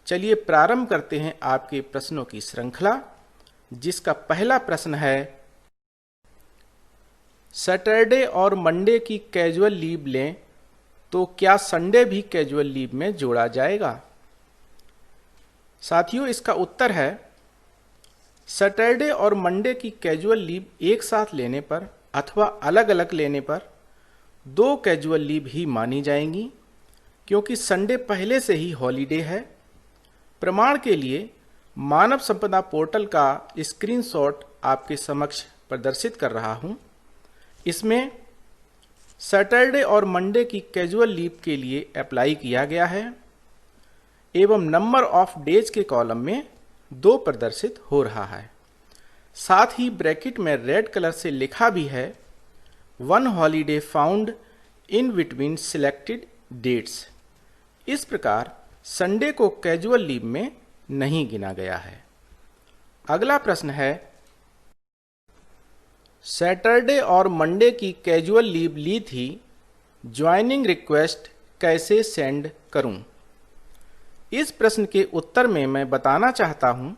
चलिए प्रारंभ करते हैं आपके प्रश्नों की श्रृंखला, जिसका पहला प्रश्न है, सैटरडे और मंडे की कैजुअल लीव लें तो क्या संडे भी कैजुअल लीव में जोड़ा जाएगा? साथियों, इसका उत्तर है सैटरडे और मंडे की कैजुअल लीव एक साथ लेने पर अथवा अलग अलग लेने पर दो कैजुअल लीव ही मानी जाएंगी, क्योंकि संडे पहले से ही हॉलीडे है। प्रमाण के लिए मानव संपदा पोर्टल का स्क्रीनशॉट आपके समक्ष प्रदर्शित कर रहा हूं। इसमें सैटरडे और मंडे की कैजुअल लीव के लिए अप्लाई किया गया है एवं नंबर ऑफ डेज के कॉलम में 2 प्रदर्शित हो रहा है। साथ ही ब्रैकेट में रेड कलर से लिखा भी है 1 holiday found in between selected dates. इस प्रकार संडे को कैजुअल लीव में नहीं गिना गया है। अगला प्रश्न है, सैटरडे और मंडे की कैजुअल लीव ली थी, ज्वाइनिंग रिक्वेस्ट कैसे सेंड करूं? इस प्रश्न के उत्तर में मैं बताना चाहता हूं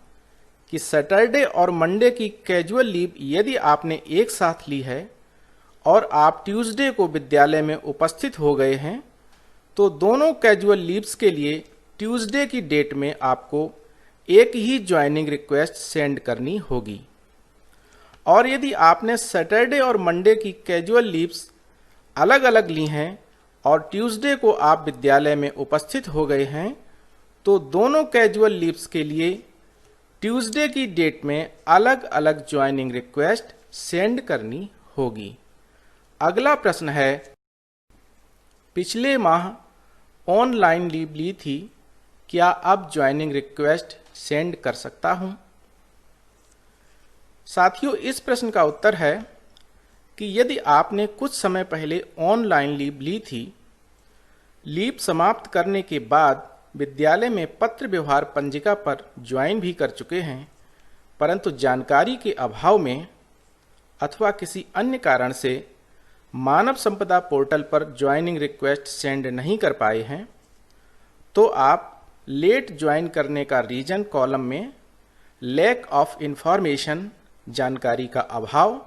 कि सैटरडे और मंडे की कैजुअल लीव यदि आपने एक साथ ली है और आप ट्यूसडे को विद्यालय में उपस्थित हो गए हैं, तो दोनों कैजुअल लीव्स के लिए ट्यूसडे की डेट में आपको एक ही ज्वाइनिंग रिक्वेस्ट सेंड करनी होगी। और यदि आपने सैटरडे और मंडे की कैजुअल लीव्स अलग अलग ली हैं और ट्यूसडे को आप विद्यालय में उपस्थित हो गए हैं, तो दोनों कैजुअल लीव्स के लिए ट्यूसडे की डेट में अलग अलग ज्वाइनिंग रिक्वेस्ट सेंड करनी होगी। अगला प्रश्न है, पिछले माह ऑनलाइन लीव ली थी, क्या अब ज्वाइनिंग रिक्वेस्ट सेंड कर सकता हूं? साथियों, इस प्रश्न का उत्तर है कि यदि आपने कुछ समय पहले ऑनलाइन लीव ली थी, लीव समाप्त करने के बाद विद्यालय में पत्र व्यवहार पंजिका पर ज्वाइन भी कर चुके हैं, परंतु जानकारी के अभाव में अथवा किसी अन्य कारण से मानव संपदा पोर्टल पर ज्वाइनिंग रिक्वेस्ट सेंड नहीं कर पाए हैं, तो आप लेट ज्वाइन करने का रीजन कॉलम में लैक ऑफ इंफॉर्मेशन, जानकारी का अभाव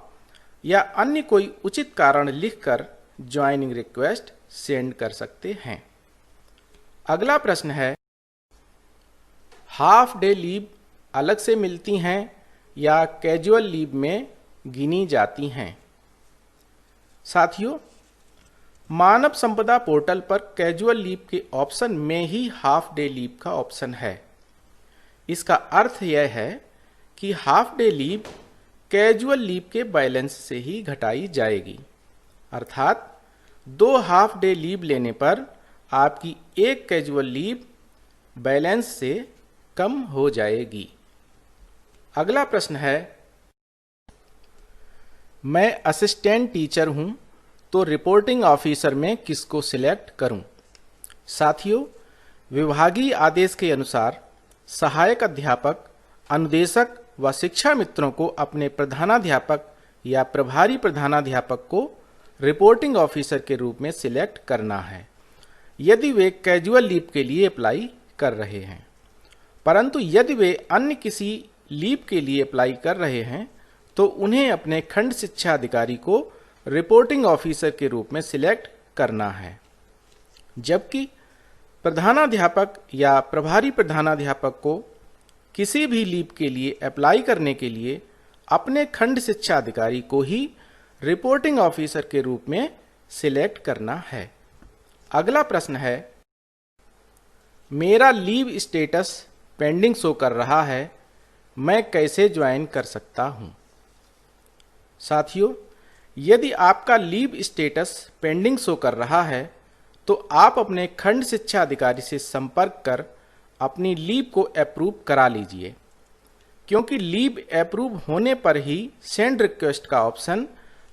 या अन्य कोई उचित कारण लिखकर ज्वाइनिंग रिक्वेस्ट सेंड कर सकते हैं। अगला प्रश्न है, हाफ डे लीव अलग से मिलती हैं या कैजुअल लीव में गिनी जाती हैं? साथियों, मानव संपदा पोर्टल पर कैजुअल लीव के ऑप्शन में ही हाफ डे लीव का ऑप्शन है। इसका अर्थ यह है कि half day leave casual leave के बैलेंस से ही घटाई जाएगी, अर्थात 2 हाफ डे लीव लेने पर आपकी एक कैजुअल लीव बैलेंस से कम हो जाएगी। अगला प्रश्न है, मैं असिस्टेंट टीचर हूं, तो रिपोर्टिंग ऑफिसर में किसको सिलेक्ट करूं? साथियों, विभागीय आदेश के अनुसार सहायक अध्यापक, अनुदेशक व शिक्षा मित्रों को अपने प्रधानाध्यापक या प्रभारी प्रधानाध्यापक को रिपोर्टिंग ऑफिसर के रूप में सिलेक्ट करना है, यदि वे कैजुअल लीव के लिए अप्लाई कर रहे हैं। परंतु यदि वे अन्य किसी लीव के लिए अप्लाई कर रहे हैं, तो उन्हें अपने खंड शिक्षा अधिकारी को रिपोर्टिंग ऑफिसर के रूप में सिलेक्ट करना है। जबकि प्रधानाध्यापक या प्रभारी प्रधानाध्यापक को किसी भी लीव के लिए अप्लाई करने के लिए अपने खंड शिक्षा अधिकारी को ही रिपोर्टिंग ऑफिसर के रूप में सिलेक्ट करना है। अगला प्रश्न है, मेरा लीव स्टेटस पेंडिंग शो कर रहा है, मैं कैसे ज्वाइन कर सकता हूं? साथियों, यदि आपका लीव स्टेटस पेंडिंग शो कर रहा है, तो आप अपने खंड शिक्षा अधिकारी से संपर्क कर अपनी लीव को अप्रूव करा लीजिए, क्योंकि लीव अप्रूव होने पर ही सेंड रिक्वेस्ट का ऑप्शन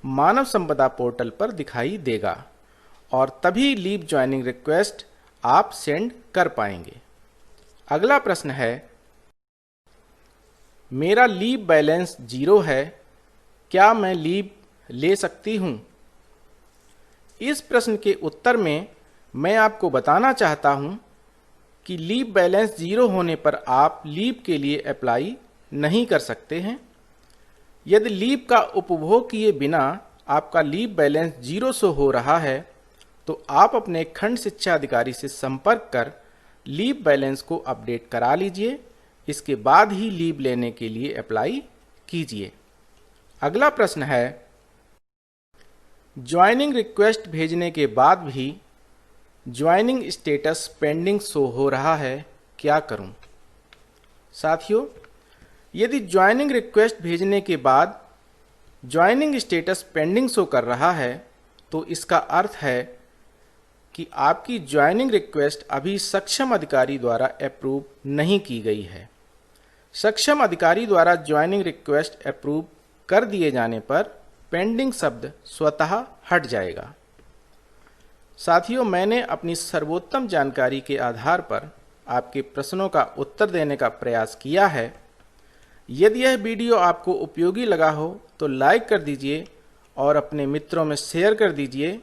मानव संपदा पोर्टल पर दिखाई देगा और तभी लीव ज्वाइनिंग रिक्वेस्ट आप सेंड कर पाएंगे। अगला प्रश्न है, मेरा लीव बैलेंस 0 है, क्या मैं लीव ले सकती हूं? इस प्रश्न के उत्तर में मैं आपको बताना चाहता हूं कि लीव बैलेंस 0 होने पर आप लीव के लिए अप्लाई नहीं कर सकते हैं। यदि लीव का उपभोग किए बिना आपका लीव बैलेंस 0 शो हो रहा है तो आप अपने खंड शिक्षा अधिकारी से संपर्क कर लीव बैलेंस को अपडेट करा लीजिए। इसके बाद ही लीव लेने के लिए अप्लाई कीजिए। अगला प्रश्न है, ज्वाइनिंग रिक्वेस्ट भेजने के बाद भी ज्वाइनिंग स्टेटस पेंडिंग शो हो रहा है, क्या करूं? साथियों, यदि ज्वाइनिंग रिक्वेस्ट भेजने के बाद ज्वाइनिंग स्टेटस पेंडिंग शो कर रहा है तो इसका अर्थ है कि आपकी ज्वाइनिंग रिक्वेस्ट अभी सक्षम अधिकारी द्वारा अप्रूव नहीं की गई है। सक्षम अधिकारी द्वारा ज्वाइनिंग रिक्वेस्ट अप्रूव कर दिए जाने पर पेंडिंग शब्द स्वतः हट जाएगा। साथियों, मैंने अपनी सर्वोत्तम जानकारी के आधार पर आपके प्रश्नों का उत्तर देने का प्रयास किया है। यदि यह वीडियो आपको उपयोगी लगा हो तो लाइक कर दीजिए और अपने मित्रों में शेयर कर दीजिए।